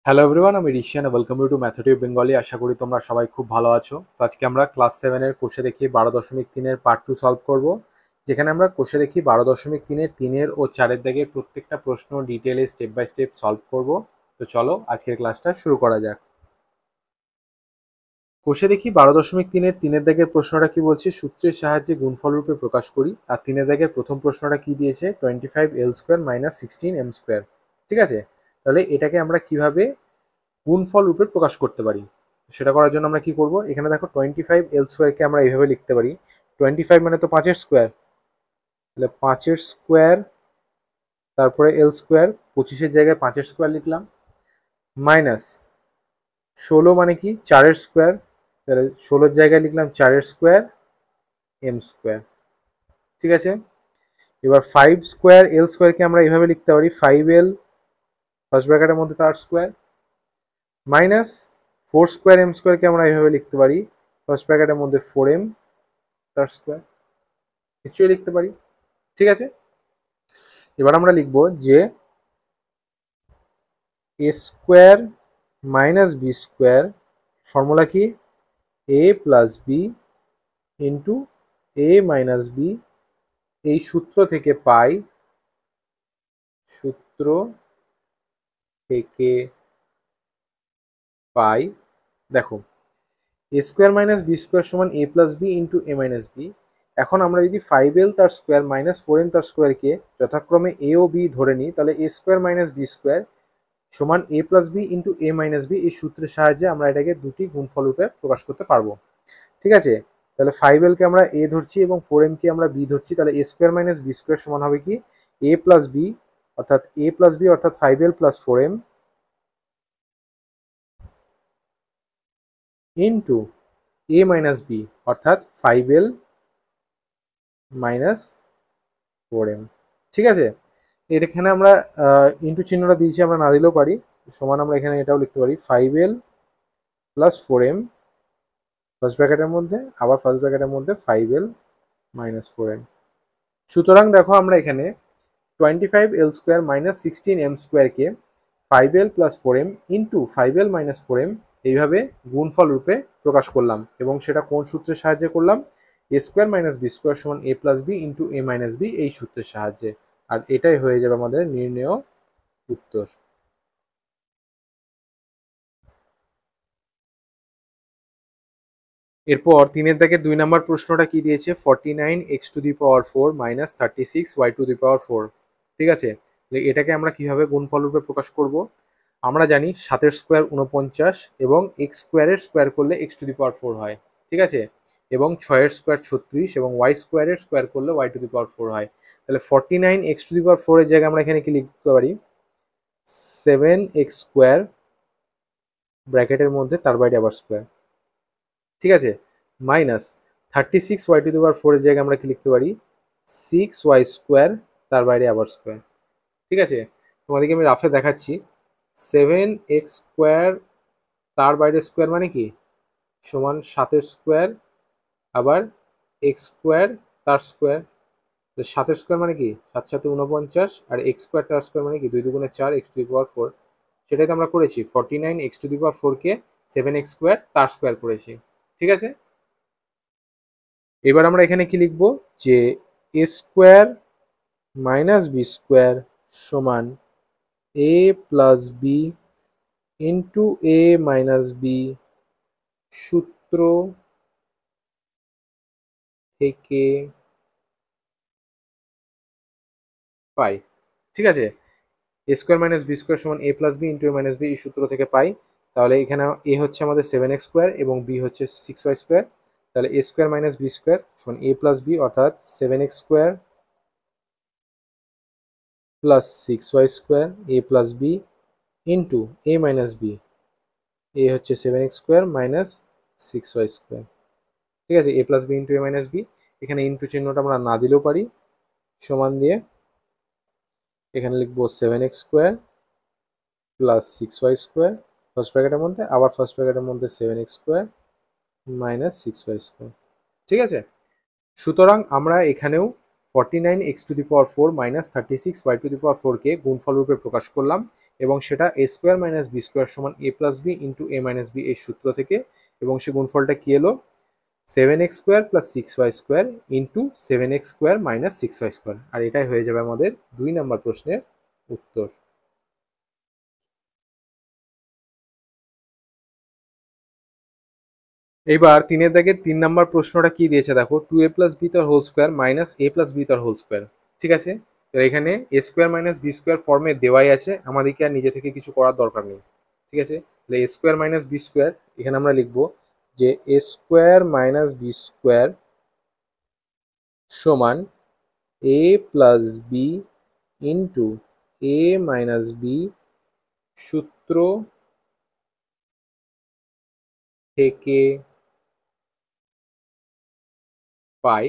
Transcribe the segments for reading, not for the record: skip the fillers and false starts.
Hello everyone, আমি Rishiyan. Welcome you to Mathtive Bengali. আশা করি তোমরা সবাই খুব ভালো আছো। তো আজকে আমরা ক্লাস 7-এর কোষে দেখি 12.3-এর পার্ট 2 সলভ করব, যেখানে আমরা কোষে দেখি 12.3-এর 3-এর ও 4-এর দাগের প্রত্যেকটা প্রশ্ন ডিটেলে স্টেপ বাই স্টেপ সলভ করব। তো চলো আজকের ক্লাসটা শুরু করা যাক। কোষে দেখি 12.3-এর 3-এর দাগের প্রশ্নটা কি বলছে, সূত্রের সাহায্যে গুণফল রূপে প্রকাশ করি। আর 3-এর দাগের প্রথম প্রশ্নটা কি দিয়েছে, 25l² - 16m²। ঠিক আছে, তাহলে এটাকে আমরা কিভাবে গুণফল রূপে প্রকাশ করতে পারি, সেটা করার জন্য আমরা কি করব, এখানে দেখো 25l² কে আমরা এইভাবে লিখতে পারি। 25 মানে তো 5-এর স্কোয়ার, তাহলে 5-এর স্কোয়ার, তারপরে l², 25-এর জায়গায় 5-এর স্কোয়ার লিখলাম, মাইনাস 16 মানে কি 4-এর স্কোয়ার, তাহলে 16-এর জায়গায় লিখলাম 4-এর স্কোয়ার m²। ঠিক আছে, এবার 5² l² কে আমরা এইভাবে লিখতে পারি, 5l ফার্স্ট ব্র্যাকেটের মধ্যে তার স্কোয়ার, মাইনাস 4² m²কে আমরা এইভাবে লিখতে পারি, ফার্স্ট ব্র্যাকেটের মধ্যে 4m তার স্কোয়ার, নিশ্চয়ই লিখতে পারি। ঠিক আছে, এবার আমরা লিখব যে a² - b² ফর্মুলা কি, a + b into a - b, এই সূত্র থেকে পাই, সূত্র থেকে পাই, দেখো a² - b² সমান a + b into a - b। এখন আমরা যদি 5l তার স্কোয়ার মাইনাস 4m তার স্কোয়ারকে যথাক্রমে a ও b ধরে নিই, তাহলে a² - b² সমান a + b into a - b, এই সূত্রের সাহায্যে আমরা এটাকে দুটি গুণফল রূপে প্রকাশ করতে পারবো। ঠিক আছে, তাহলে 5l কে আমরা a ধরছি এবং 4m কে আমরা b ধরছি, তাহলে a² - b² সমান হবে কি, a + b অর্থাৎ 5l + 4m into a - b অর্থাৎ 5l - 4m। ঠিক আছে, এখানে আমরা ইন্টু চিহ্নটা দিয়েছি, আমরা না দিলেও পারি, সমান আমরা এখানে এটাও লিখতে পারি 5l + 4m ফার্স্ট ব্র্যাকেটের মধ্যে, আবার ফার্স্ট ব্র্যাকেটের মধ্যে 5l - 4m। সুতরাং দেখো আমরা এখানে 25l² - 16m² কে 5l + 4m into 5l - 4m এইভাবে গুণফল রূপে প্রকাশ করলাম, এবং সেটা কোন সূত্রের সাহায্যে করলাম, a² - b² সমান a + b into a - b, এই সূত্রের সাহায্যে। আর এটাই হয়ে যাবে আমাদের নির্ণেয় উত্তর। এরপর 3-এর দাগের 2 নম্বর প্রশ্নটা কি দিয়েছে, 49x⁴ - 36y⁴। ঠিক আছে, এটাকে আমরা কিভাবে গুণফল রূপে প্রকাশ করব, আমরা জানি 7-এর স্কোয়ার 49 এবং x² স্কোয়ার করলে x⁴ হয়। ঠিক আছে, এবং 6-এর স্কোয়ার 36 এবং y² স্কোয়ার করলে y⁴ হয়। তাহলে 49x⁴ এর জায়গায় আমরা এখানে কি লিখতে পারি, 7x² ব্র্যাকেটের মধ্যে তার বাইরে আবার স্কোয়ার। ঠিক আছে, মাইনাস 36y⁴ এর জায়গায় আমরা কি লিখতে পারি, 6y² তার বাইরে আবার স্কোয়ার। ঠিক আছে, তোমাদেরকে আমি রাফে দেখাচ্ছি, 7x² তার বাইরে স্কোয়ার মানে কি, সমান 7-এর স্কোয়ার আবার x² তার স্কোয়ার। 7-এর স্কোয়ার মানে কি 7 7 49, আর x² তার স্কোয়ার মানে কি 2 2 4 x⁴। সেটাই তো আমরা করেছি, 49x⁴ কে 7x² তার স্কোয়ার করেছি। ঠিক আছে, এবার আমরা এখানে কি লিখব, যে a² - b² সমান a + b into a - b সূত্র থেকে পাই। ঠিক আছে, a² - b² সমান a + b into a - b, এই সূত্র থেকে পাই। তাহলে এখানে a হচ্ছে আমাদের 7x² এবং b হচ্ছে 6y²। তাহলে a² - b² সমান a + b অর্থাৎ 7x² plus 6y² a + b into a - b, a হচ্ছে 7x² মাইনাস 6y²। ঠিক আছে, a + b into a - b, এখানে ইন্টু চিহ্নটা আমরা না দিলেও পারি, সমান দিয়ে এখানে লিখবো 7x² প্লাস 6y² ফার্স্ট ব্র্যাকেটের মধ্যে, আবার ফার্স্ট ব্র্যাকেটের মধ্যে 7x² মাইনাস 6y²। ঠিক আছে, সুতরাং আমরা এখানেও 49x⁴ মাইনাস 36y⁴ কে গুণফল রূপে প্রকাশ করলাম এবং সেটা a square minus B square সমান a plus B into a minus B এই সূত্র থেকে, এবং সে গুণফলটা কি এলো 7x² plus 6y² into 7x² minus 6y², আর এটাই হয়ে যাবে আমাদের 2 নম্বর প্রশ্নের উত্তর। এইবার 3 দাগের 3 নম্বর প্রশ্নটা কি দিয়েছে দেখো, 2a প্লাস বি তার whole square minus a plus B তার হোল স্কোয়ার। ঠিক আছে, তো এখানে a square minus B square ফর্মে দেওয়াই আছে, আমাদেরকে আর নিজে থেকে কিছু করার দরকার নেই। ঠিক আছে, তাহলে a square minus B square এখানে আমরা লিখবো যে a square minus B square সমান a plus B into a minus B সূত্র থেকে পাই।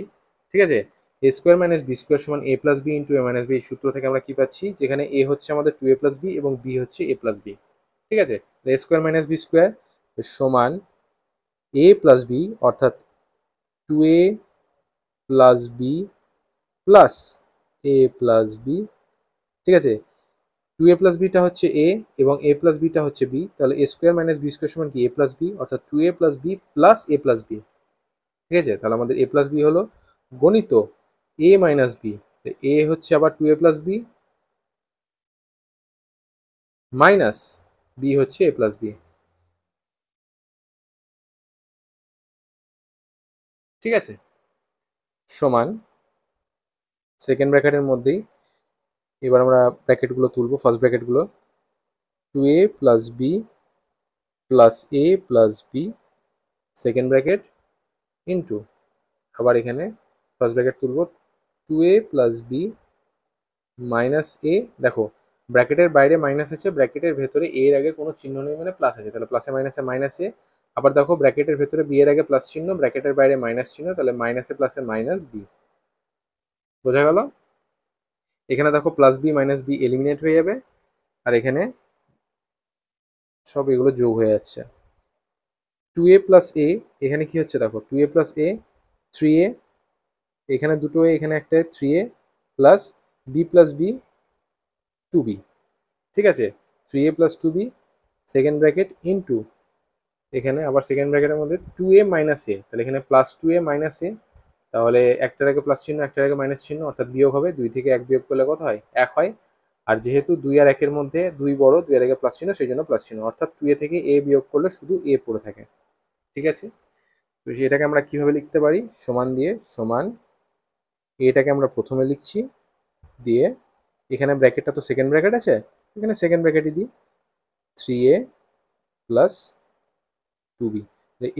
ঠিক আছে, এ স্কোয়ার মাইনাস বি স্কোয়ার সমান এ প্লাস বি ইন্টু এ মাইনাস বি সূত্র থেকে আমরা কি পাচ্ছি, যেখানে এ হচ্ছে আমাদের 2a প্লাস বি এবং বি হচ্ছে এ প্লাস বি। ঠিক আছে, এ স্কোয়ার মাইনাস বি স্কোয়ার সমান এ প্লাস বি অর্থাৎ 2a প্লাস বি প্লাস এ প্লাস বি। ঠিক আছে, 2a প্লাস বিটা হচ্ছে এ এবং এ প্লাস বিটা হচ্ছে বি, তাহলে a square minus B square সমান কি এ প্লাস বি অর্থাৎ 2a প্লাস বি প্লাস এ প্লাস বি। ঠিক আছে, তাহলে আমাদের এ প্লাস বি হলো গণিত এ মাইনাস বি, এ হচ্ছে আবার 2a plus b minus b হচ্ছে এ প্লাস বি। ঠিক আছে, সমান সেকেন্ড ব্র্যাকেটের মধ্যেই এবার আমরা ব্র্যাকেটগুলো তুলবো, ফার্স্ট ব্র্যাকেটগুলো 2a প্লাস বি প্লাস এ plus B second bracket into আবার এখানে ফার্স্ট ব্র্যাকেট তুলবো 2a প্লাস বি মাইনাস এ। দেখো ব্র্যাকেটের বাইরে মাইনাস আছে, ব্র্যাকেটের ভেতরে এর আগে কোনো চিহ্ন নেই মানে প্লাস আছে, তাহলে প্লাসে মাইনাসে মাইনাস এ। আবার দেখো ব্র্যাকেটের ভেতরে বি এর আগে প্লাস চিহ্ন, ব্র্যাকেটের বাইরে মাইনাস চিহ্ন, তাহলে মাইনাসে প্লাসে মাইনাস বি। বোঝা গেল? এখানে দেখো plus b minus b eliminate হয়ে যাবে, আর এখানে সব এগুলো যোগ হয়ে যাচ্ছে। 2a প্লাস এ এখানে কি হচ্ছে দেখো, 2a প্লাস এ 3a, এখানে দুটো এ এখানে একটা 3a plus B plus B 2b। ঠিক আছে, 3a plus 2b second bracket into এখানে আবার সেকেন্ড ব্র্যাকেটের মধ্যে 2a মাইনাস এ, তাহলে এখানে প্লাস 2a মাইনাস এ, তাহলে একটার আগে প্লাস চিহ্ন একটার আগে মাইনাস চিহ্ন অর্থাৎ বিয়োগ হবে, 2 থেকে 1 বিয়োগ করলে কত হয় 1 হয়। আর যেহেতু 2 আর 1 এর মধ্যে 2 বড়, 2 এর আগে প্লাস চিহ্ন সেই জন্য প্লাস চিহ্ন, অর্থাৎ 2a থেকে a বিয়োগ করলে শুধু a পড়ে থাকে। ঠিক আছে, তো এটাকে আমরা কিভাবে লিখতে পারি, সমান দিয়ে সমান এটাকে আমরা প্রথমে লিখছি, দিয়ে এখানে ব্র্যাকেটটা তো সেকেন্ড ব্র্যাকেট আছে, এখানে সেকেন্ড ব্র্যাকেটই দিই 3a plus 2b,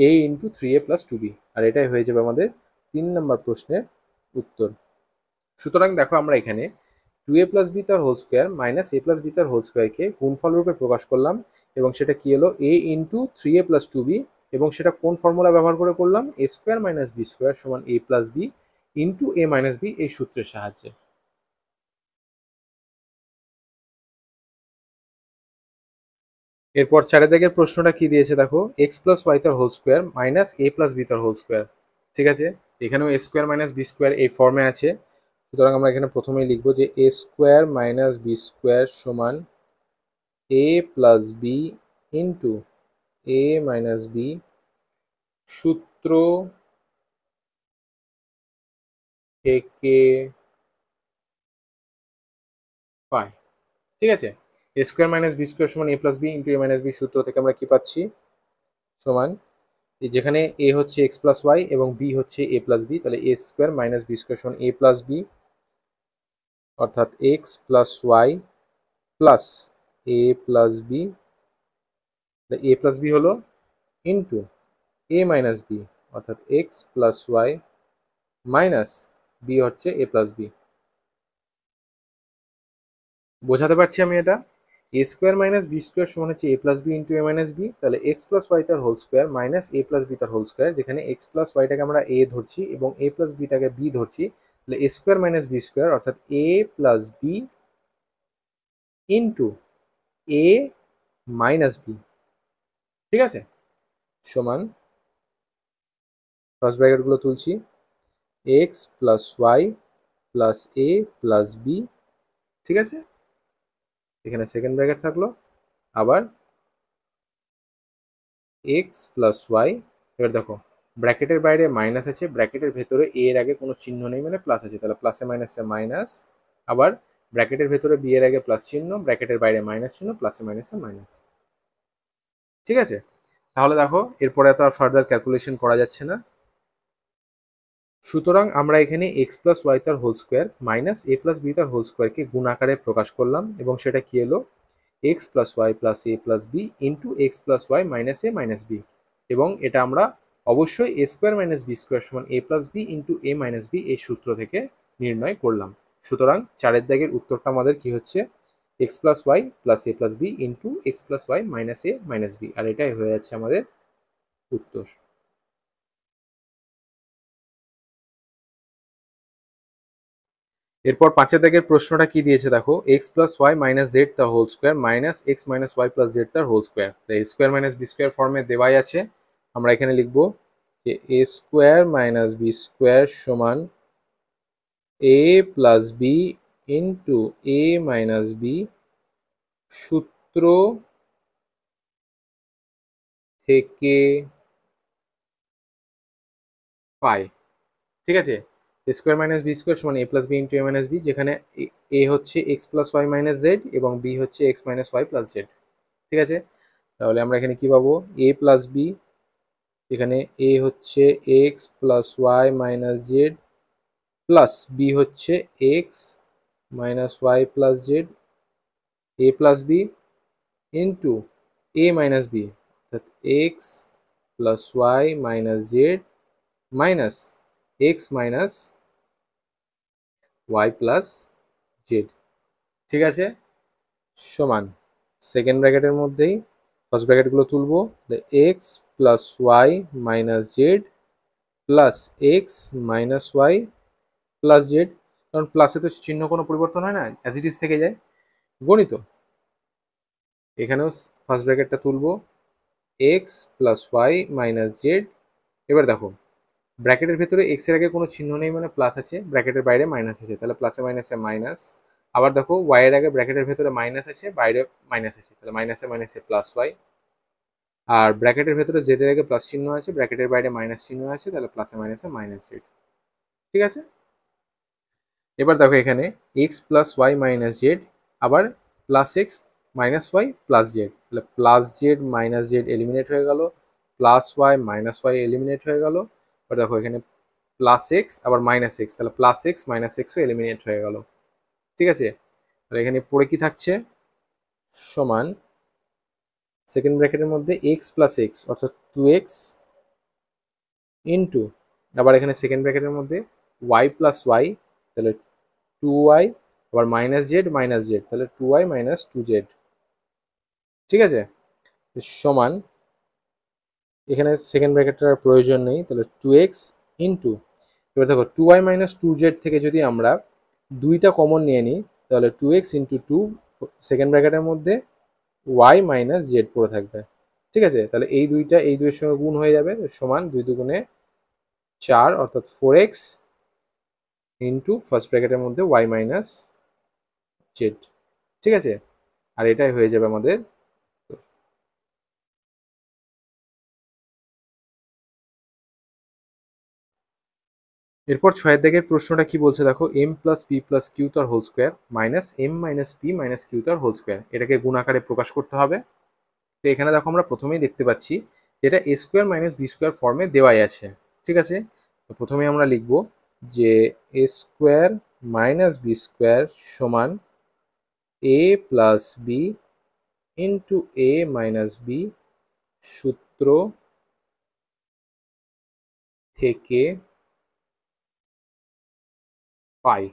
a into 3a plus 2b, আর এটাই হয়ে যাবে আমাদের 3 নম্বর প্রশ্নের উত্তর। সুতরাং দেখো আমরা এখানে 2a প্লাস বি তার whole square minus A plus B তার হোল স্কোয়ারকে গুণফল রূপে প্রকাশ করলাম, এবং সেটা কি হলো a into 3a plus 2b, এবং সেটা কোন ফর্মুলা ব্যবহার করে করলাম, a square minus B square সমান a plus B into a minus B এই সূত্রের সাহায্যে। এরপর 4 দাগের প্রশ্নটা কি দিয়েছে দেখো, এক্স প্লাস ওয়াই তার whole square minus A plus B তার হোল স্কোয়ার। ঠিক আছে, এখানেও এ স্কোয়ার মাইনাস বি স্কোয়ার এই ফর্মে আছে, সুতরাং আমরা এখানে প্রথমেই লিখবো যে A square minus B square সমান এ প্লাস বি ইন্টু এ মাইনাস বি সূত্র থেকে পাই। ঠিক আছে, এ স্কোয়ার মাইনাস বি স্কোয়ার সমান এ প্লাস বি ইন্টু এ মাইনাস বি সূত্র থেকে আমরা কি পাচ্ছি, সমান যেখানে এ হচ্ছে এক্স প্লাস ওয়াই এবং বি হচ্ছে এ প্লাস বি, তাহলে a square minus B square সমান এ প্লাস বি অর্থাৎ x plus Y plus A plus b, a plus B হলো ইন্টু এ মাইনাস বি অর্থাৎ x plus Y minus b হচ্ছে a plus b. বোঝাতে পারছি আমি এটা, a square minus B square সমান হচ্ছে a plus B into A minus b, তাহলে এক্স প্লাস ওয়াই তার whole square minus A plus B তার হোল স্কোয়ার, যেখানে এক্স প্লাস ওয়াইটাকে আমরা এ ধরছি এবং এ প্লাস বিটাকে বি ধরছি, তাহলে a square minus B square অর্থাৎ a plus B into A minus B. ঠিক আছে, সমান ফার্স্ট ব্র্যাকেটগুলো তুলছি, এক্স প্লাস ওয়াই প্লাস এ প্লাস বি, ঠিক আছে, এখানে সেকেন্ড ব্র্যাকেট থাকলো, আবার এক্স প্লাস ওয়াই। এবার দেখো ব্র্যাকেটের বাইরে মাইনাস আছে, ব্র্যাকেটের ভেতরে এ এর আগে কোনো চিহ্ন নেই মানে প্লাস আছে, তাহলে প্লাসে মাইনাসে মাইনাস, আবার ব্র্যাকেটের ভেতরে বি এর আগে প্লাস চিহ্ন, ব্র্যাকেটের বাইরে মাইনাস চিহ্ন, প্লাসে মাইনাসে মাইনাস, ঠিক আছে। তাহলে দেখো এরপরে তো আর ফার্দার ক্যালকুলেশন করা যাচ্ছে না, সুতরাং আমরা এখানে এক্স প্লাস ওয়াই তার whole square minus A plus B তার হোল স্কোয়ারকে গুণ আকারে প্রকাশ করলাম, এবং সেটা কি এলো X plus Y plus A plus B into X plus Y minus A minus B, এবং এটা আমরা অবশ্যই A square minus B square সমান এ প্লাস বি ইন্টু এ মাইনাস বি এই সূত্র থেকে নির্ণয় করলাম। সুতরাং চারের দাগের উত্তরটা আমাদের কি হচ্ছে x plus Y plus A plus B into X plus Y minus A minus B, আর এটাই হয়ে যাচ্ছে আমাদের উত্তর। এরপর পাঁচের দাগের প্রশ্নটা কি দিয়েছে দেখো, X plus Y minus Z তার whole square minus X minus Y plus Z তার whole square, A square minus B square ফর্মে দেওয়াই আছে। আমরা এখানে লিখবো যে A square minus B square সমান এ প্লাস বি ইন্টু এ মাইনাস বি সূত্র থেকে পাই, ঠিক আছে। এ স্কোয়ার মাইনাস বি স্কোয়ার সমান এ প্লাস বি ইন্টু এ মাইনাস বি, যেখানে এ হচ্ছে x plus Y minus z এবং বি হচ্ছে x minus Y plus Z, ঠিক আছে। তাহলে আমরা এখানে কি পাবো এ প্লাস বি, এখানে এ হচ্ছে x plus Y minus Z plus B হচ্ছে x minus Y plus Z, A plus B into A minus B অর্থাৎ x plus Y minus Z minus X minus Y plus Z, ঠিক আছে, সমান second ব্র্যাকেটের মধ্যেই first ব্র্যাকেটগুলো তুলবো, x plus Y minus Z plus X minus Y plus Z, কারণ প্লাসে তো চিহ্ন কোনো পরিবর্তন হয় না, অ্যাজ ইট ইজ থেকে যায়, গণিত। এখানেও ফার্স্ট ব্র্যাকেটটা তুলবো x plus Y minus z, এবার দেখো ব্র্যাকেটের ভেতরে এক্স এর আগে কোনো চিহ্ন নেই মানে প্লাস আছে, ব্র্যাকেটের বাইরে মাইনাস আছে, তাহলে প্লাসে মাইনাসে মাইনাস, আবার দেখো ওয়াই এর আগে ব্র্যাকেটের ভেতরে মাইনাস আছে বাইরে মাইনাস আছে, তাহলে মাইনাসে মাইনাসে প্লাস ওয়াই, আর ব্র্যাকেটের ভেতরে জেড এর আগে প্লাস চিহ্ন আছে ব্র্যাকেটের বাইরে মাইনাস চিহ্ন আছে, তাহলে প্লাসে মাইনাসে মাইনাস জেড, ঠিক আছে। এবার দেখো এখানে X plus Y minus Z আবার plus X minus Y plus Z, তাহলে plus Z minus Z eliminate হয়ে গেল, plus Y minus Y eliminate হয়ে গেল, এবার দেখো এখানে প্লাস এক্স আবার মাইনাস এক্স, তাহলে প্লাস এক্স মাইনাস এক্সও এলিমিনেট হয়ে গেল, ঠিক আছে। তাহলে এখানে পড়ে কি থাকছে সমান সেকেন্ড ব্র্যাকেটের মধ্যে এক্স প্লাস এক্স অর্থাৎ টু এক্স ইন্টু আবার এখানে সেকেন্ড ব্র্যাকেটের মধ্যে ওয়াই প্লাস ওয়াই, তাহলে টু ওয়াই আবার মাইনাস জেড তাহলে two y minus two z, ঠিক আছে, সমান এখানে সেকেন্ড ব্র্যাকেটটার প্রয়োজন নেই, তাহলে টু এক্স ইন্টু, এবার দেখো two y minus two z থেকে যদি আমরা দুইটা কমন নিয়ে নিই তাহলে two x into two second ব্র্যাকেটের মধ্যে ওয়াই মাইনাস জেড পড়ে থাকবে, ঠিক আছে। তাহলে এই দুইটা এই দুইয়ের সঙ্গে গুণ হয়ে যাবে, সমান দুই দুগুণে চার অর্থাৎ ফোর এক্স ইন্টু ফার্স্ট ব্র্যাকেটের মধ্যে ওয়াই মাইনাস জেড, ঠিক আছে, আর এটাই হয়ে যাবে আমাদের। এরপর ছয়ের দাগের প্রশ্নটা কি বলছে দেখো, M plus P plus Q তার whole square minus M minus P minus Q তার হোল স্কোয়ার, এটাকে গুণ আকারে প্রকাশ করতে হবে। তো এখানে দেখো আমরা প্রথমেই দেখতে পাচ্ছি যেটা এ স্কোয়ার মাইনাস বি স্কোয়ার ফর্মে দেওয়াই আছে, ঠিক আছে। তো প্রথমে আমরা লিখব যে A square minus B square সমান এ প্লাস বি ইন্টু এ মাইনাস বি সূত্র থেকে পাই,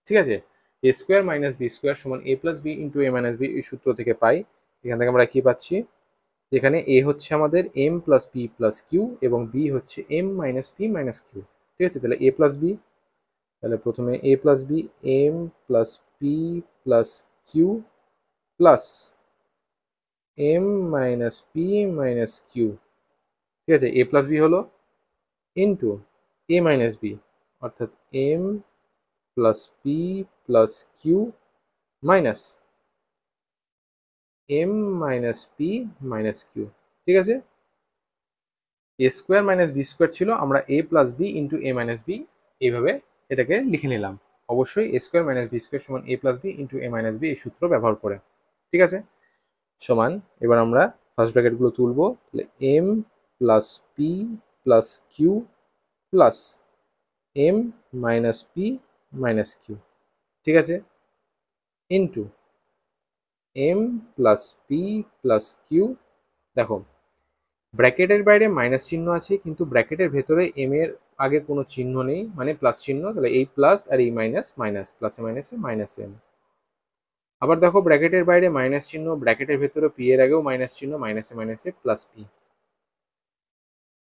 ঠিক আছে। এ স্কোয়ার মাইনাস বি স্কোয়ার সমান এ প্লাস বি ইন্টু এ মাইনাস বি এই সূত্র থেকে পাই। এখান থেকে আমরা কি পাচ্ছি, যেখানে এ হচ্ছে আমাদের M plus P plus Q এবং বি হচ্ছে M minus P minus Q, ঠিক আছে। তাহলে এ প্লাস বি, তাহলে প্রথমে A plus B M plus P plus Q plus M minus P minus Q, ঠিক আছে। এ প্লাস বি হলো ইন্টু এ মাইনাস বি অর্থাৎ M plus P plus Q minus M minus P minus Q. ঠিক আছে, এ square minus B square ছিল, আমরা এ plus B into এ minus B এইভাবে এটাকে লিখে নিলাম। অবশ্যই A square minus B square সমান এ প্লাস বি ইন্টু এ মাইনাস বি এই সূত্র ব্যবহার করে। ঠিক আছে, সমান এবার আমরা ফার্স্ট ব্র্যাকেটগুলো তুলবো, তাহলে m plus P plus Q plus M minus P minus Q. ঠিক আছে, into m plus P plus q. দেখো ব্র্যাকেটের বাইরে মাইনাস চিহ্ন আছে, কিন্তু ব্র্যাকেটের ভেতরে এম এর আগে কোনো চিহ্ন নেই, মানে প্লাস চিহ্ন, তাহলে এই প্লাস আর এই মাইনাস, মাইনাস প্লাসে মাইনাসে মাইনাস এম। আবার দেখো ব্র্যাকেটের বাইরে মাইনাস চিহ্ন, ব্র্যাকেটের ভেতরে পি এর আগেও মাইনাস চিহ্ন, মাইনাসে মাইনাসে প্লাস পি।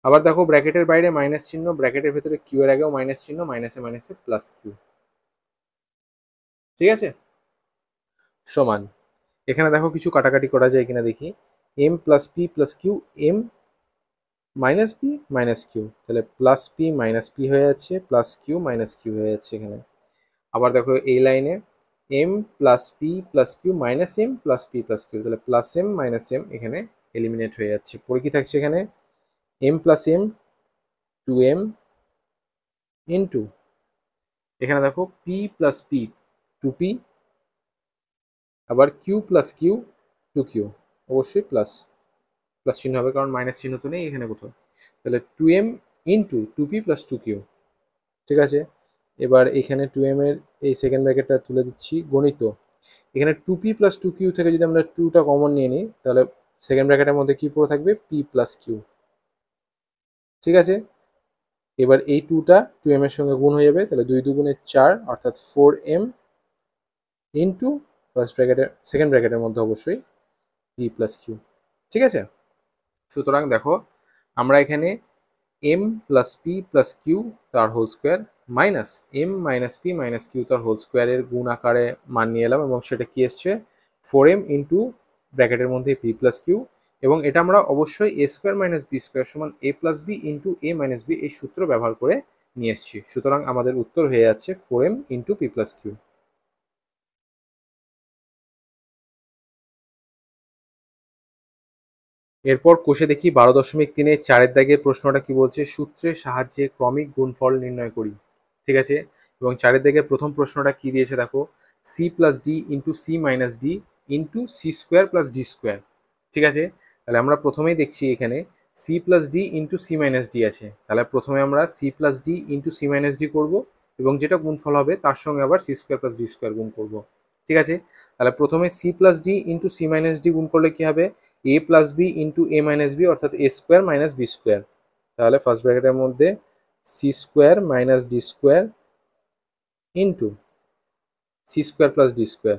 আবার দেখো ব্র্যাকেটের বাইরে মাইনাস চিহ্ন, ব্র্যাকেটের ভেতরে কিউ এর আগেও মাইনাস চিহ্ন, মাইনাসে মাইনাসে প্লাস কিউ। ঠিক আছে, সমান এখানে দেখো কিছু কাটাকাটি করা যায় কিনা দেখি। M plus P plus q, m minus P minus q, তাহলে প্লাস পি মাইনাস পি হয়ে যাচ্ছে, প্লাস কিউ মাইনাস কিউ হয়ে যাচ্ছে এখানে। আবার দেখো এই লাইনে M plus P plus Q minus M plus P plus Q, তাহলে প্লাস এম মাইনাস এম এখানে এলিমিনেট হয়ে যাচ্ছে। পরে কি থাকছে এখানে, M plus M two M into এখানে দেখো P plus P two P, আবার Q plus Q two Q, অবশ্যই প্লাস প্লাস চিহ্ন হবে কারণ মাইনাস চিহ্ন তো নেই এখানে কোথাও, তাহলে two M into two p plus two q. ঠিক আছে, এবার এখানে টু এম এর এই সেকেন্ড ব্র্যাকেটটা তুলে দিচ্ছি, গণিত এখানে two p plus two q থেকে যদি আমরা টুটা কমন নিয়ে নিই, তাহলে সেকেন্ড ব্র্যাকেটের মধ্যে কি পড়ে থাকবে, পি প্লাস কিউ। ঠিক আছে, এবার এই টুটা টু এম এর সঙ্গে গুণ হয়ে যাবে, তাহলে দুই দুগুণে চার, অর্থাৎ ফোর এম ইন্টু ফার্স্ট ব্র্যাকেটের সেকেন্ড ব্র্যাকেটের মধ্যে অবশ্যই পি প্লাস কিউ। ঠিক আছে, সুতরাং দেখো আমরা এখানে M plus P plus Q তার whole square minus M minus P minus Q তার হোল স্কোয়ারের গুণ আকারে মান নিয়ে এলাম, এবং সেটা কি এসছে, ফোর এম ইন্টু ব্র্যাকেটের মধ্যে পি প্লাস কিউ, এবং এটা আমরা অবশ্যই A square minus B square সমান এ প্লাস বি ইন্টু এ মাইনাস বি এই সূত্র ব্যবহার করে নিয়ে এসছি। সুতরাং আমাদের উত্তর হয়ে যাচ্ছে four m into p plus q. এরপর কোষে দেখি 12.3 চারের দাগের প্রশ্নটা কি বলছে, সূত্রের সাহায্যে ক্রমিক গুণফল নির্ণয় করি। ঠিক আছে, এবং চারের দাগের প্রথম প্রশ্নটা কি দিয়েছে দেখো, C plus D into C minus D into C square plus D square. ঠিক আছে, তাহলে আমরা প্রথমেই দেখছি এখানে C plus D into C minus D আছে, তাহলে প্রথমে আমরা C plus D into C minus D করবো, এবং যেটা গুণফল হবে তার সঙ্গে আবার C square plus D square গুণ করবো। ঠিক আছে, তাহলে প্রথমে C plus D into C minus D গুণ করলে কি হবে, A plus B into A minus B, অর্থাৎ এ স্কোয়ার মাইনাস বি স্কোয়ার। তাহলে ফার্স্ট ব্র্যাকেটের মধ্যে C square minus D square into C square plus D square.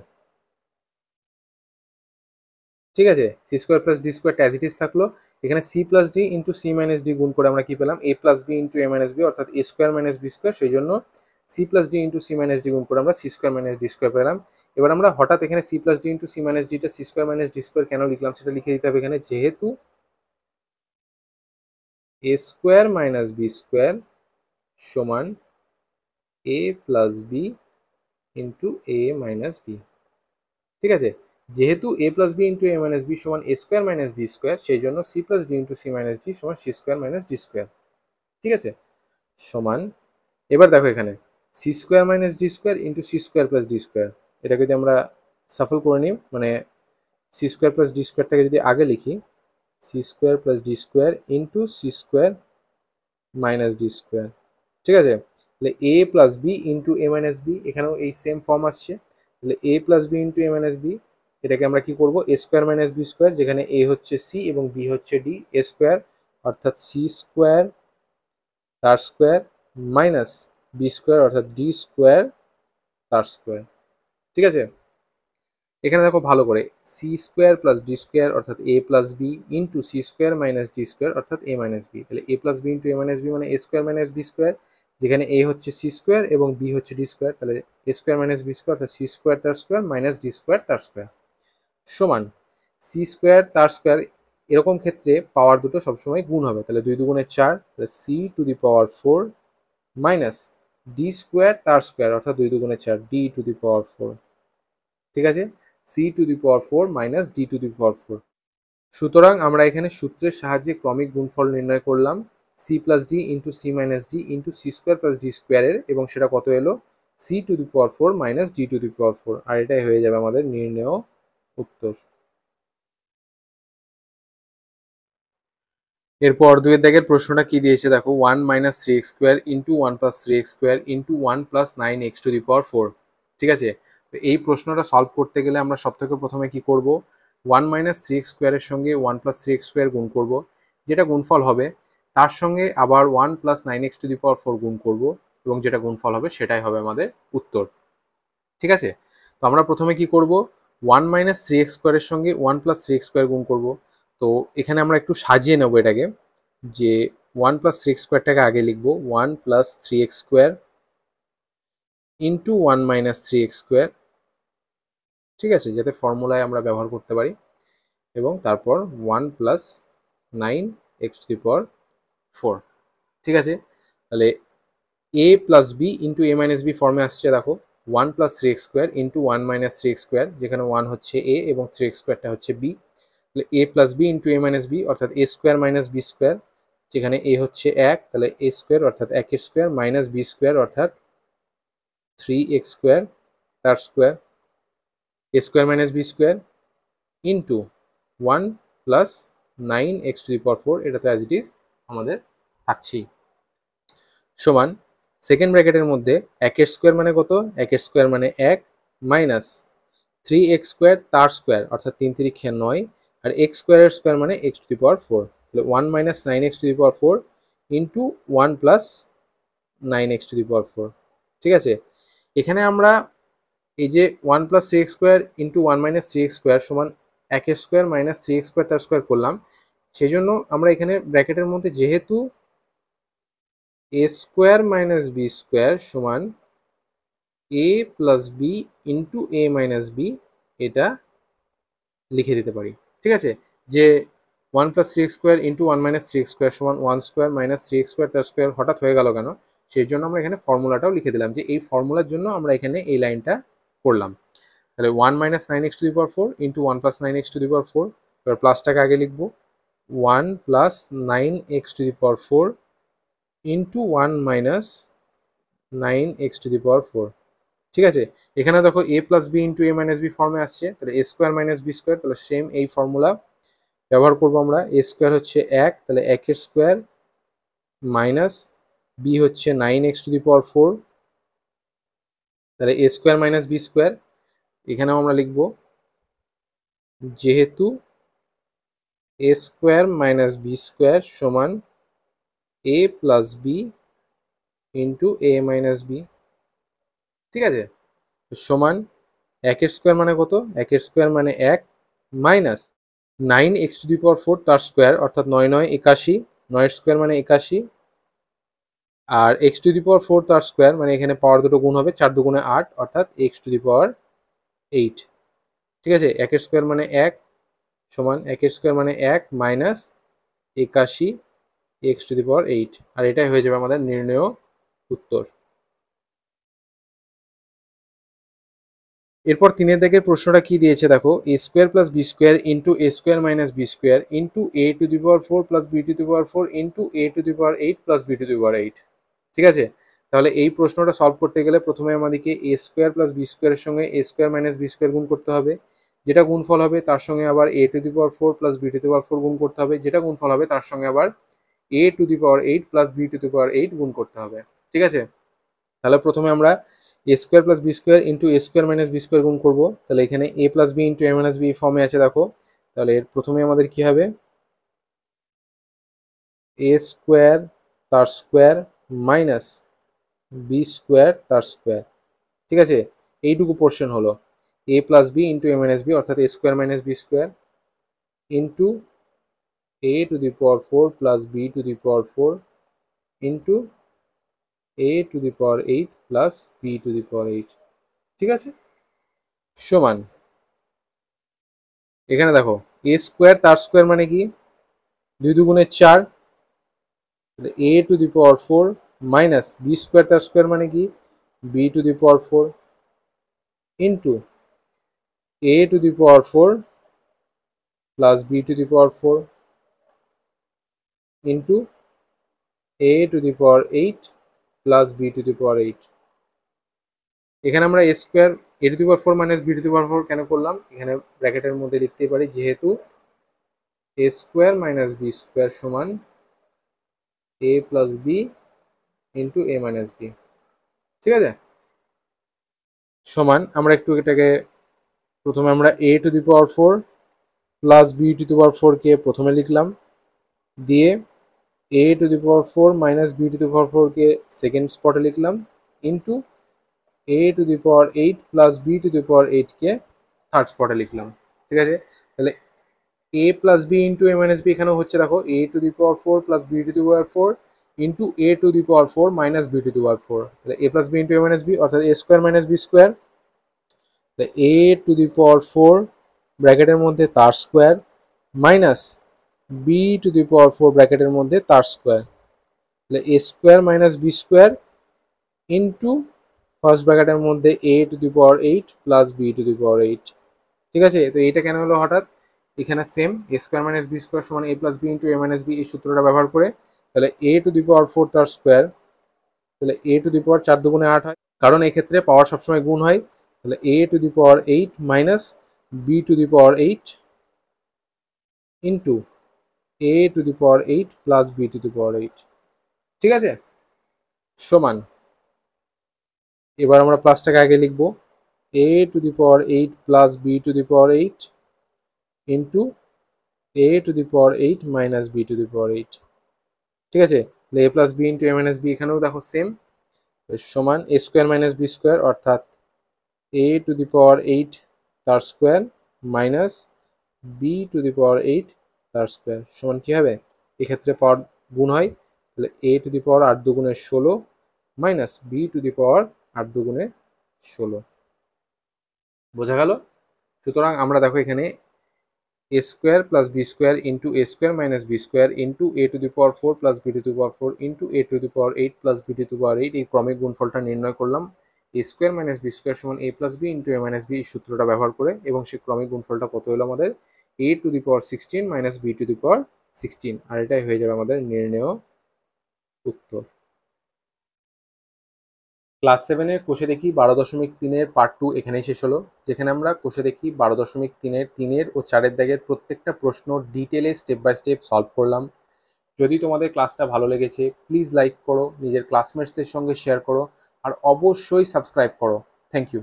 ঠিক আছে, C square plus D square as it is থাকলো। এখানে C plus D into C minus D গুণ করে আমরা কি পেলাম, A plus B into A minus B, অর্থাৎ এ স্কোয়ার মাইনাস বি স্কোয়ার, সেই জন্য C plus D into C minus D গুণ করে আমরা c square minus D square পেলাম। এবার আমরা হঠাৎ এখানে C plus D into C minus ডিটা c square minus D square কেন লিখলাম সেটা লিখে দিতে হবে এখানে, যেহেতু a square minus B square সমান এ প্লাস বি ইন্টু এ মাইনাস বি। ঠিক আছে, যেহেতু a plus B into A minus b সমান a square minus B square, সেই জন্য C plus D into C minus d সমান c square minus D square. ঠিক আছে, সমান এবার দেখো এখানে c square minus D square into C square plus D square, এটাকে যদি আমরা সাফল করে নিই, মানে সি স্কোয়ার প্লাস ডি স্কোয়ারটাকে যদি আগে লিখি, c square plus D square into C square minus D square. ঠিক আছে, তাহলে এ প্লাস বি ইন্টু এ মাইনাস বি, এখানেও এই সেম ফর্ম আসছে, তাহলে এ প্লাস বি ইন্টু এ মাইনাস বি, এটাকে আমরা কি করবো, a square minus B square, যেখানে এ হচ্ছে সি এবং বি হচ্ছে ডি, এ স্কোয়ার অর্থাৎ সি স্কোয়ার তার স্কোয়ার মাইনাস বি স্কোয়ার অর্থাৎ ডি স্কোয়ার তার স্কোয়ার। ঠিক আছে, এখানে দেখো ভালো করে, c square plus D square অর্থাৎ a plus B into C square minus D square অর্থাৎ এ মাইনাস বি, তাহলে এ প্লাস বি ইন্টু এ মাইনাস বি মানে এ স্কোয়ার মাইনাস বি স্কোয়ার, যেখানে এ হচ্ছে সি স্কোয়ার এবং বি হচ্ছে ডি স্কোয়ার, তাহলে a square minus B square অর্থাৎ c square তার স্কোয়ার মাইনাস ডি স্কোয়ার তার স্কোয়ার সমান সি স্কোয়ার তার স্কোয়ার। এরকম ক্ষেত্রে পাওয়ার দুটো সবসময় গুণ হবে, তাহলে দুই দুগুণে চার, তাহলে C to the power four minus D square তার স্কোয়ার অর্থাৎ 2 দুগুণে 4 ডি টু দি পাওয়ার 4, ঠিক আছে, c to the power 4 minus d to the power 4। সুতরাং আমরা এখানে সূত্রের সাহায্যে ক্রমিক গুণফল নির্ণয় করলাম c plus D into C minus D into C square plus d স্কোয়ারের, এবং সেটা কত এলো c to the power 4 minus d to the power 4, আর এটাই হয়ে যাবে আমাদের নির্ণেয় উত্তর। এরপর 2 এর দাগের প্রশ্নটা কি দিয়েছে দেখো, 1 minus 3x square into 1 plus 3x square into 1 plus 9x to the power 4, ঠিক আছে। তো এই প্রশ্নটা সলভ করতে গেলে আমরা সব থেকে প্রথমে কি করব, 1 মাইনাস 3x স্কোয়ারের সঙ্গে 1 প্লাস 3x স্কোয়ার গুণ করব, যেটা গুণফল হবে তার সঙ্গে আবার 1 plus 9x to the power 4 গুণ করব, এবং যেটা গুণফল হবে সেটাই হবে আমাদের উত্তর, ঠিক আছে। তো আমরা প্রথমে কি করব, 1 মাইনাস 3x স্কোয়ারের সঙ্গে 1 প্লাস 3x স্কোয়ার গুণ করব। তো এখানে আমরা একটু সাজিয়ে নেব এটাকে, যে 1 প্লাস 3x স্কোয়ারটাকে আগে লিখব 1 plus 3x square into 1 minus 3x square, ঠিক আছে, যাতে ফর্মুলায় আমরা ব্যবহার করতে পারি, এবং তারপর 1 plus 9x to the power 4, ঠিক আছে। তাহলে a plus B into A minus B ফর্মে আসছে দেখো, 1 plus 3x square into 1 minus 3x square, যেখানে 1 হচ্ছে a এবং 3x স্কোয়ারটা হচ্ছে b, তাহলে a plus B into A minus B অর্থাৎ a square minus B square, যেখানে a হচ্ছে 1, তাহলে a স্কোয়ার অর্থাৎ 1 স্কোয়ার মাইনাস b স্কোয়ার অর্থাৎ 3x স্কোয়ার তার square, a square minus b square into 1 plus 9x to the power 4, এটা তো as it is আমাদের থাকছেই, সমান সেকেন্ড ব্র্যাকেটের মধ্যে 1 স্কোয়ার মানে কত, 1 স্কোয়ার মানে 1 মাইনাস 3x স্কোয়ার তার স্কোয়ার অর্থাৎ 3 3 9, আর x স্কোয়ারের স্কোয়ার মানে x টু দি পাওয়ার 4, তাহলে 1 minus 9x to the power 4 into 1 plus 9x to the power 4, ঠিক আছে। এখানে আমরা এই যে 1 plus 3x square into 1 minus 3x square সমান 1 স্কোয়ার মাইনাস 3x স্কোয়ার তার স্কোয়ার করলাম, সেই জন্য আমরা এখানে ব্র্যাকেটের মধ্যে যেহেতু a square minus B square সমান a plus B into A minus B, এটা লিখে দিতে পারি, ঠিক আছে, যে 1 plus 3x square into 1 minus 3x square সমান 1 স্কোয়ার মাইনাস 3x স্কোয়ার তার স্কোয়ার হঠাৎ হয়ে গেল কেন, সেই জন্য আমরা এখানে ফর্মুলাটাও লিখে দিলাম, যে এই ফর্মুলার জন্য আমরা এখানে এই লাইনটা করলাম। তাহলে 1 minus 9x to the power 4 into 1 plus 9x to the power 4, এবার প্লাসটাকে আগে লিখবো 1 plus 9x to the power 4 into 1 minus 9x to the power 4, ঠিক আছে। এখানে দেখো a plus B into A minus B ফর্মে আসছে, তাহলে a square minus B square, তাহলে সেম এই ফর্মুলা ব্যবহার করবো আমরা, a স্কোয়ার হচ্ছে 1, তাহলে 1 এর স্কোয়ার মাইনাস b হচ্ছে 9x টু দি পাওয়ার 4, তাহলে a square minus B square, এখানেও আমরা লিখবো যেহেতু a square minus B square সমান a plus B into A minus B, ঠিক আছে, সমান 1 এর স্কোয়ার মানে কত, 1 এর স্কোয়ার মানে 1 minus 9x to the power 4 তার স্কোয়ার অর্থাৎ 9 9 81, 9 এর স্কোয়ার মানে 81, আর x টু দি পাওয়ার 4 তার স্কোয়ার মানে এখানে পাওয়ার দুটো গুণ হবে, 4 দুগুণে 8 অর্থাৎ x টু দি পাওয়ার 8, ঠিক আছে। 1 এর স্কোয়ার মানে 1 সমান 1 এর স্কোয়ার মানে 1 minus 81 x to the power 8, আর এটাই হয়ে যাবে আমাদের নির্ণেয় উত্তর। এরপর 3 এর দাগের প্রশ্নটা কি দিয়েছে দেখো, a square plus B square into a square minus B square into a to the power 4 plus b to the power 4 into a to the power 8 plus b to the power 8, ঠিক আছে। তাহলে এই প্রশ্নটা solve করতে গেলে প্রথমে আমাদেরকে a square plus B স্কোয়ারের সঙ্গে a square minus B square গুণ করতে হবে, যেটা গুণফল হবে তার সঙ্গে আবার a to the power 4 plus b to the power 4 গুণ করতে হবে, যেটা গুণফল হবে তার সঙ্গে আবার a to the power 8 plus b to the power 8 গুণ করতে হবে, ঠিক আছে। তাহলে প্রথমে আমরা a square plus B square into A square minus B square গুণ করবো, তাহলে এখানে a plus B into A minus B ফর্মে আছে দেখো, তাহলে প্রথমে আমাদের কি হবে a স্কোয়ার তার স্কোয়ার মাইনাস বি স্কোয়ার তার স্কোয়ার, ঠিক আছে, এইটুকু পোর্শন হলো a plus B into A minus B অর্থাৎ a square minus B square into a to the power 4 plus b to the power 4 into a to the power 8 plus b to the power 8, ঠিক আছে, সমান এখানে দেখো a square তার square মানে কি 2 দুগুণে 4, তাহলে a to the power 4 minus B square তার স্কোয়ার মানে কি b to the power 4 into a to the power 4 plus b to the power 4 into a to the power 8 plus b to the power 8। এখানে আমরা a square a to the power 4 minus b to the power 4 কেন করলাম, এখানে ব্র্যাকেটের মধ্যে লিখতে পারি যেহেতু a square minus B square সমান এ প্লাস বি ইন্টু এ মাইনাস বি। ঠিক আছে, সমান আমরা একটু এটাকে প্রথমে আমরা a to the power 4 plus b to the power 4 কে প্রথমে লিখলাম, দিয়ে a to the power 4 minus b to the power 4 কে সেকেন্ড স্পটে লিখলাম, into a to the power 8 plus b to the power 8 কে থার্ড স্পটে লিখলাম। ঠিক আছে, তাহলে এ প্লাস বি ইন্টু এ মাইনাস বি এখানেও হচ্ছে, দেখো a to the power 4 plus b to the power 4 into a to the power 4 minus b to the power 4, তাহলে এ প্লাস বি ইন্টু এ মাইনাস বি অর্থাৎ এ square minus B square, a to the power 4 ব্র্যাকেটের মধ্যে তার square minus b to the power 4 ব্র্যাকেটের মধ্যে তার square, তাহলে a square minus B square into first ব্র্যাকেটের মধ্যে a to the power 8 plus b to the power 8। ঠিক আছে, তো এটা কেন হলো হঠাৎ, এখানে same a square minus B square সমান এ প্লাস বি ইন্টু এ মাইনাস বি এই সূত্রটা ব্যবহার করে, তাহলে এ টু দি পাওয়ার 4 তার স্কোয়ার, তাহলে এ টু দি পাওয়ার 4 দুগুণে 8 হয়, কারণ এক্ষেত্রে পাওয়ার সবসময় গুণ হয়, তাহলে a to the power 8 minus b to the power 8 into a to the power 8 plus b to the power 8। ঠিক আছে, সমান এবার আমরা প্লাসটাকে আগে লিখবো a to the power 8 plus b to the power 8 into a to the power 8 minus b to the power 8। ঠিক আছে, এ প্লাস বি ইন্টু এ মাইনাস বি এখানেও দেখো সেম, সমান a square minus B square অর্থাৎ এ টু দি পাওয়ার 8 তার square minus b to the power 8 তার square সমান কি হবে, এক্ষেত্রে পাওয়ার গুণ হয়, তাহলে এ টু দি পাওয়ার 8 দুগুণে 16 minus b to the power 8 দুগুণে 16। বোঝা গেল? সুতরাং আমরা দেখো এখানে a square plus B square into A square minus B square into a to the power 4 plus b to the power 4 into a to the power 8 plus b to the power 8 এই ক্রমিক গুণফলটা নির্ণয় করলাম a square minus B square সমান এ plus B into এ minus B এই সূত্রটা ব্যবহার করে, এবং সেই ক্রমিক গুণফলটা কত হলো আমাদের a to the power 16 minus b to the power 16, আর এটাই হয়ে যাবে আমাদের নির্ণেয় উত্তর। ক্লাস 7-এর কোষে দেখি 12.3-এর পার্ট 2 এখানেই শেষ হলো, যেখানে আমরা কোষে দেখি 12.3-এর 3-এর ও 4-এর দাগের প্রত্যেকটা প্রশ্ন ডিটেলে স্টেপ বাই স্টেপ সলভ করলাম। যদি তোমাদের ক্লাসটা ভালো লেগেছে প্লিজ লাইক করো, নিজের ক্লাসমেটসদের সঙ্গে শেয়ার করো, আর অবশ্যই সাবস্ক্রাইব করো। Thank you.